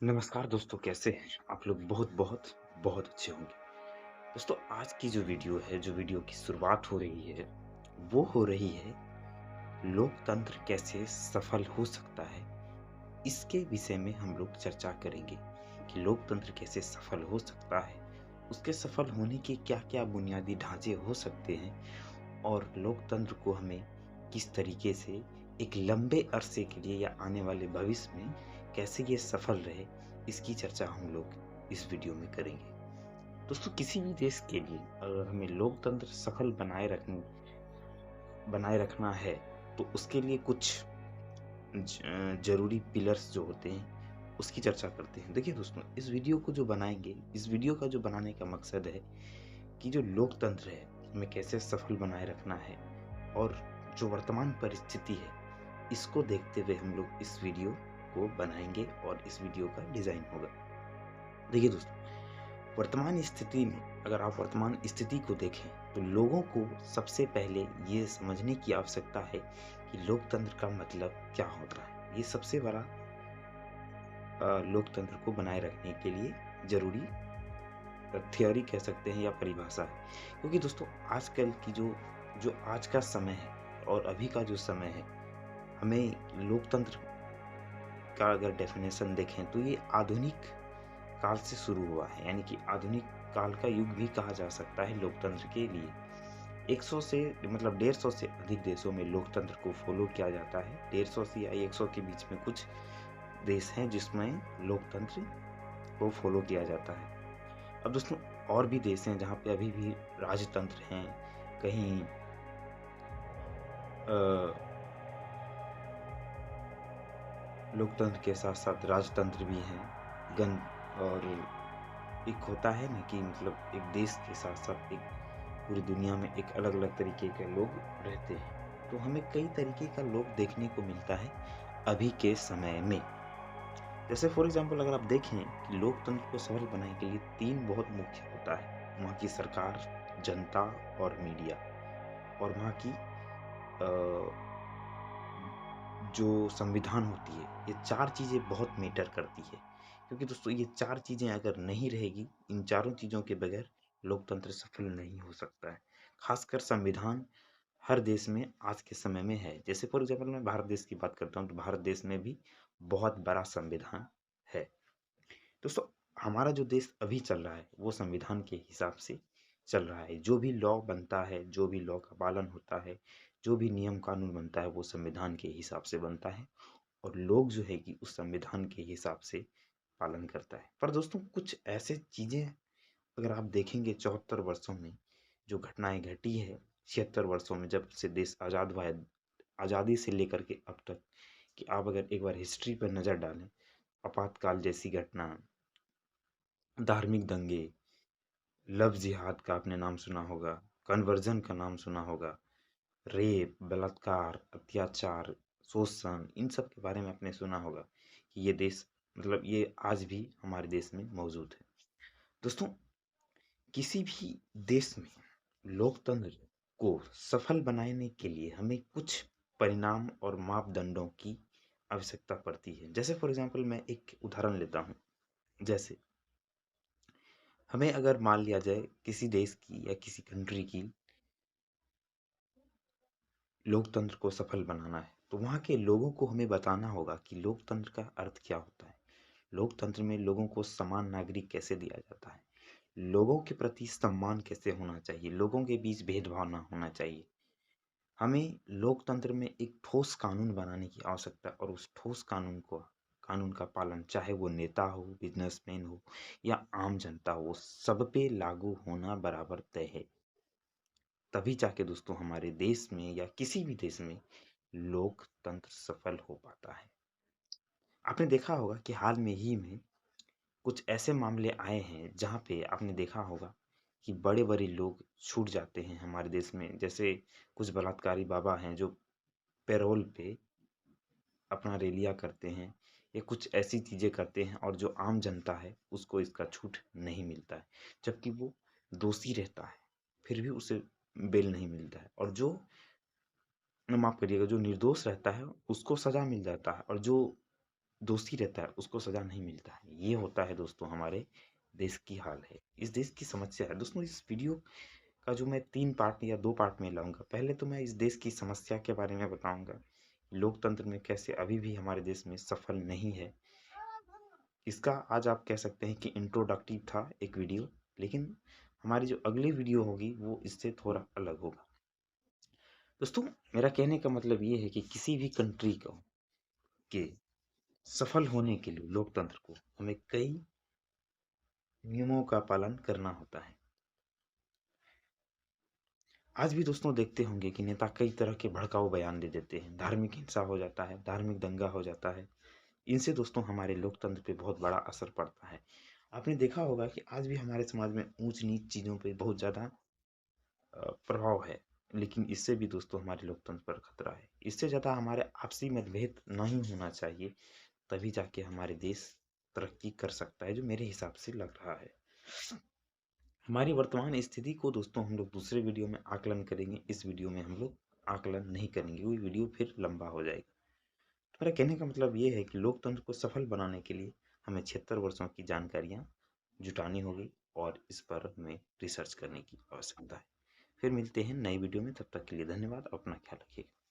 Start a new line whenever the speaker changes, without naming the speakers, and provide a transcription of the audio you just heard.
नमस्कार दोस्तों, कैसे हैं आप लोग? बहुत अच्छे होंगे। दोस्तों, आज की जो वीडियो की शुरुआत हो रही है, वो हो रही है लोकतंत्र कैसे सफल हो सकता है। इसके विषय में हम लोग चर्चा करेंगे कि लोकतंत्र कैसे सफल हो सकता है, उसके सफल होने के क्या-क्या बुनियादी ढांचे हो सकते हैं और लोकतंत्र को हमें किस तरीके से एक लंबे अरसे के लिए या आने वाले भविष्य में कैसे ये सफल रहे, इसकी चर्चा हम लोग इस वीडियो में करेंगे। दोस्तों, किसी भी देश के लिए अगर हमें लोकतंत्र सफल बनाए रखना है, तो उसके लिए कुछ ज़रूरी पिलर्स जो होते हैं, उसकी चर्चा करते हैं। देखिए दोस्तों, इस वीडियो को जो बनाएँगे, इस वीडियो का जो बनाने का मकसद है कि जो लोकतंत्र है, हमें कैसे सफल बनाए रखना है और जो वर्तमान परिस्थिति है, इसको देखते हुए हम लोग इस वीडियो को बनाएँगे और इस वीडियो का डिज़ाइन होगा। देखिए दोस्तों, वर्तमान स्थिति में अगर आप वर्तमान स्थिति को देखें, तो लोगों को सबसे पहले ये समझने की आवश्यकता है कि लोकतंत्र का मतलब क्या होता है। ये सबसे बड़ा लोकतंत्र को बनाए रखने के लिए ज़रूरी थ्योरी कह सकते हैं या परिभाषा है। क्योंकि दोस्तों, आजकल की जो जो आज का समय है और अभी का जो समय है, हमें लोकतंत्र का अगर डेफिनेशन देखें तो ये आधुनिक काल से शुरू हुआ है, यानी कि आधुनिक काल का युग भी कहा जा सकता है लोकतंत्र के लिए। 100 से मतलब 150 से अधिक देशों में लोकतंत्र को फॉलो किया जाता है। 150 से या 100 के बीच में कुछ देश हैं जिसमें लोकतंत्र को फॉलो किया जाता है। अब दोस्तों, और भी देश हैं जहाँ पे अभी भी राजतंत्र हैं, कहीं अ, लोकतंत्र के साथ-साथ राजतंत्र भी हैं। गण और एक होता है ना कि मतलब एक देश के साथ-साथ एक पूरी दुनिया में एक अलग-अलग तरीके के लोग रहते हैं। तो हमें कई तरीके का लोग देखने को मिलता है अभी के समय में। जैसे फॉर एग्ज़ाम्पल अगर आप देखें कि लोकतंत्र को सफल बनाने के लिए 3 बहुत मुख्य होता है। वहाँ की सरकार, जनता और मीडिया और वहाँ की अ, जो संविधान होती है, ये 4 चीज़ें बहुत मैटर करती है। क्योंकि दोस्तों, ये 4 चीज़ें अगर नहीं रहेगी, इन चारों चीज़ों के बगैर लोकतंत्र सफल नहीं हो सकता है। ख़ासकर संविधान हर देश में आज के समय में है। जैसे फॉर एग्ज़ाम्पल मैं भारत देश की बात करता हूँ, तो भारत देश में भी बहुत बड़ा संविधान है। दोस्तों, हमारा जो देश अभी चल रहा है, वो संविधान के हिसाब से चल रहा है। जो भी लॉ बनता है, जो भी लॉ का पालन होता है, जो भी नियम कानून बनता है, वो संविधान के हिसाब से बनता है और लोग जो है कि उस संविधान के हिसाब से पालन करता है। पर दोस्तों, कुछ ऐसे चीज़ें अगर आप देखेंगे 74 वर्षों में जो घटनाएँ घटी है, 76 वर्षों में जब से देश आज़ाद हुआ है, आज़ादी से लेकर के अब तक, कि आप अगर एक बार हिस्ट्री पर नज़र डालें, आपातकाल जैसी घटना, धार्मिक दंगे, लव जिहाद का आपने नाम सुना होगा, कन्वर्जन का नाम सुना होगा, रेप, बलात्कार, अत्याचार, शोषण, इन सब के बारे में आपने सुना होगा कि ये देश मतलब ये आज भी हमारे देश में मौजूद है। दोस्तों, किसी भी देश में लोकतंत्र को सफल बनाने के लिए हमें कुछ परिणाम और मापदंडों की आवश्यकता पड़ती है। जैसे फॉर एग्जांपल मैं एक उदाहरण लेता हूँ। जैसे हमें अगर मान लिया जाए किसी देश की या किसी कंट्री की लोकतंत्र को सफल बनाना है, तो वहाँ के लोगों को हमें बताना होगा कि लोकतंत्र का अर्थ क्या होता है। लोकतंत्र में लोगों को समान नागरिक कैसे दिया जाता है, लोगों के प्रति सम्मान कैसे होना चाहिए, लोगों के बीच भेदभाव ना होना चाहिए। हमें लोकतंत्र में एक ठोस कानून बनाने की आवश्यकता है और उस ठोस कानून का पालन, चाहे वो नेता हो, बिजनेसमैन हो या आम जनता हो, वो सब पे लागू होना बराबर तय है। तभी जाके दोस्तों हमारे देश में या किसी भी देश में लोकतंत्र सफल हो पाता है। आपने देखा होगा कि हाल में ही में कुछ ऐसे मामले आए हैं जहाँ पे आपने देखा होगा कि बड़े-बड़े लोग छूट जाते हैं हमारे देश में। जैसे कुछ बलात्कारी बाबा हैं जो पैरोल पे अपना रेलिया करते हैं ये कुछ ऐसी चीज़ें करते हैं और जो आम जनता है उसको इसका छूट नहीं मिलता है, जबकि वो दोषी रहता है फिर भी उसे बेल नहीं मिलता है, और जो माफ़ करिएगा, जो निर्दोष रहता है उसको सज़ा मिल जाता है और जो दोषी रहता है उसको सज़ा नहीं मिलता है। ये होता है दोस्तों हमारे देश की हाल है, इस देश की समस्या है। दोस्तों इस वीडियो का जो मैं 3 पार्ट या 2 पार्ट में लाऊँगा। पहले तो मैं इस देश की समस्या के बारे में बताऊँगा, लोकतंत्र में कैसे अभी भी हमारे देश में सफल नहीं है। इसका आज आप कह सकते हैं कि इंट्रोडक्टिव था एक वीडियो, लेकिन हमारी जो अगली वीडियो होगी वो इससे थोड़ा अलग होगा। दोस्तों मेरा कहने का मतलब ये है कि किसी भी कंट्री को के सफल होने के लिए लोकतंत्र को हमें कई नियमों का पालन करना होता है। आज भी दोस्तों देखते होंगे कि नेता कई तरह के भड़काऊ बयान दे देते हैं, धार्मिक हिंसा हो जाता है, धार्मिक दंगा हो जाता है। इनसे दोस्तों हमारे लोकतंत्र पे बहुत बड़ा असर पड़ता है। आपने देखा होगा कि आज भी हमारे समाज में ऊंच-नीच चीज़ों पे बहुत ज़्यादा प्रभाव है, लेकिन इससे भी दोस्तों हमारे लोकतंत्र पर खतरा है। इससे ज़्यादा हमारे आपसी मतभेद नहीं होना चाहिए, तभी जाके हमारे देश तरक्की कर सकता है, जो मेरे हिसाब से लग रहा है। हमारी वर्तमान स्थिति को दोस्तों हम लोग दूसरे वीडियो में आकलन करेंगे, इस वीडियो में हम लोग आकलन नहीं करेंगे, वो वीडियो फिर लंबा हो जाएगा। तो मेरा कहने का मतलब ये है कि लोकतंत्र को सफल बनाने के लिए हमें 76 वर्षों की जानकारियाँ जुटानी होगी और इस पर हमें रिसर्च करने की आवश्यकता है। फिर मिलते हैं नई वीडियो में, तब तक के लिए धन्यवाद। अपना ख्याल रखिएगा।